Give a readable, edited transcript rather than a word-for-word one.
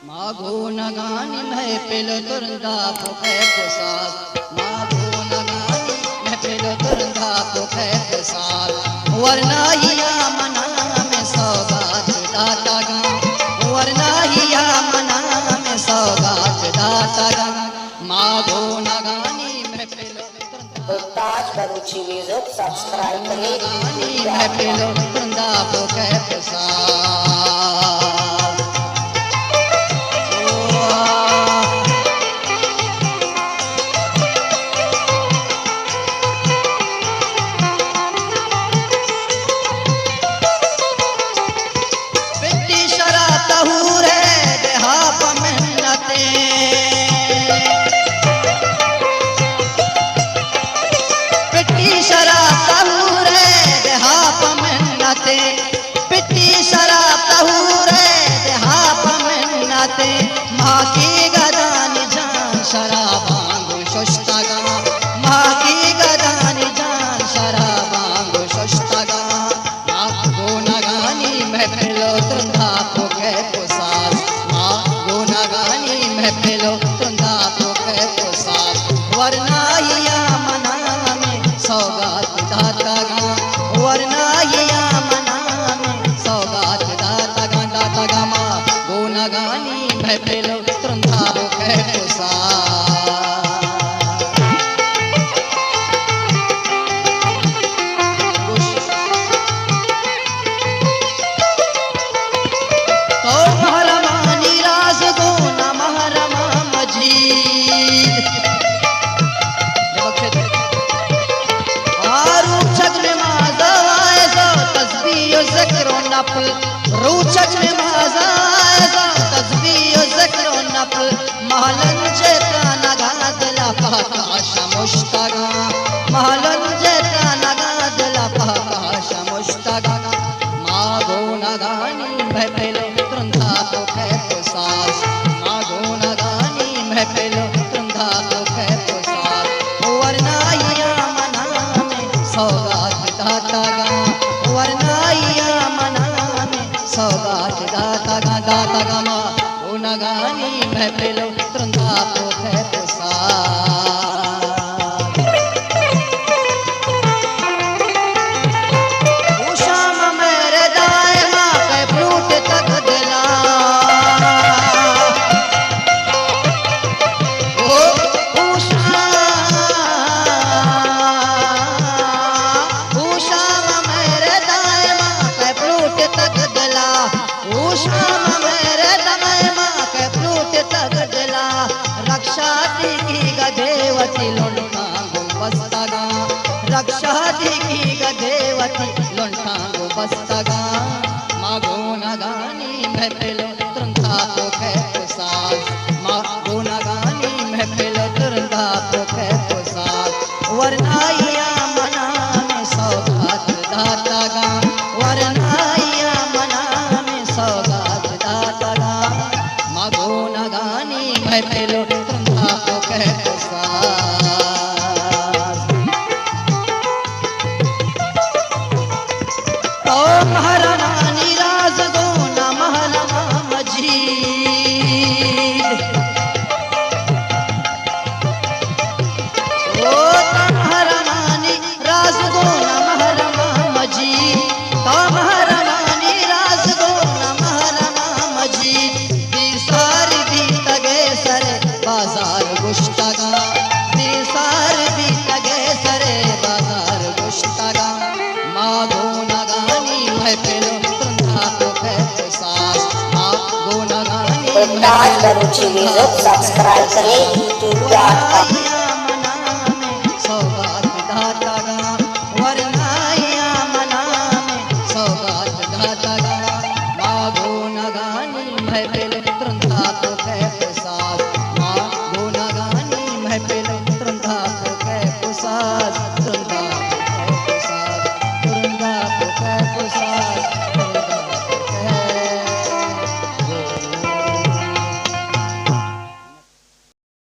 मागो नगानी महफिल तुरंदा पुखे पुसाल मागो नगानी महफिल तुरंदा पुखे पुसाल वरना हिया मना में सौगात दाता गा वरना हिया मना में सौगात दाता गा मागो नगानी महफिल ताज बरूची म्यूजिक सब्सक्राइब करें। महफिल तुरंदा पुखे पुसाल पिट्टी शराब तहूरे देहाप मिन्नते माँ की गदानी जान शराबांगु शुष्टगा माँ की गदानी जान शराबांगु शुष्टगा माँ गोनगानी महफिलो तुंदा पुखे पुसाल माँ गोनगानी महफिलो तुंदा पुखे पुसाल वरना हिया मना में सौगात दाता गा वरना हिया गोनगानी महफिल तुरंदा पुखे पुसाल तो महरमानी राज गोना महरमा मजीद रूचक नमाज ऐसा तस्बीह ज़िक्र नफल रूचक नमाज तस्बीह ज़िक्र नफल महलन जेता नगा दिला पाकाश मुश्तगा महलन जेता नगा दिला पाकाश मुश्तगा मागो नगानी महफिल तुरंदा पुखे पुसाल मागो नगानी महफिल तुरंदा पुखे पुसाल वरना हिया मना में सौगात दाता गा वरना हिया मना सौगात दाता गा माँ गोनगानी महफिल तुरंदा पुखे पुसाल शाम मेरे दाए माँ के फ्रूट तक दिला शाम मेरे दाए माँ के फ्रूट तक दिला शाम मेरे दाए माँ के फ्रूट तक दिला रक्षा की गदेवती लुंठांगो बस्तगा रक्षा की गदेवती लुंठांगो बस्तगा माँ गोनगानी महफिल तुरंदा पुखे पुसाल माँ गोनगानी महफिल तुरंदा पुखे पुसाल वरना हिया मना में सौगात दाता गा वरना हिया मना में सौगात दाता गा माँ गोनगानी महफिल तुरंदा पुखे पुसाल तो महरमानी राज गोना महरमा मजीद ओ महरमानी राज गोना महरमा मजीद तो महरमानी राज गोना महरमा मजीद दी सारी दी तगे सरे बाजार गुश्तगा दी सारी दी तगे सरे बाजार गुश्तगा माँ गोनगानी महफिल तुरंदा पुखे पुसाल माँ गोनगानी ताज बरूची म्यूजिक सब्सक्राइब करें YouTube.com। मना में सौगात दाता गा वरना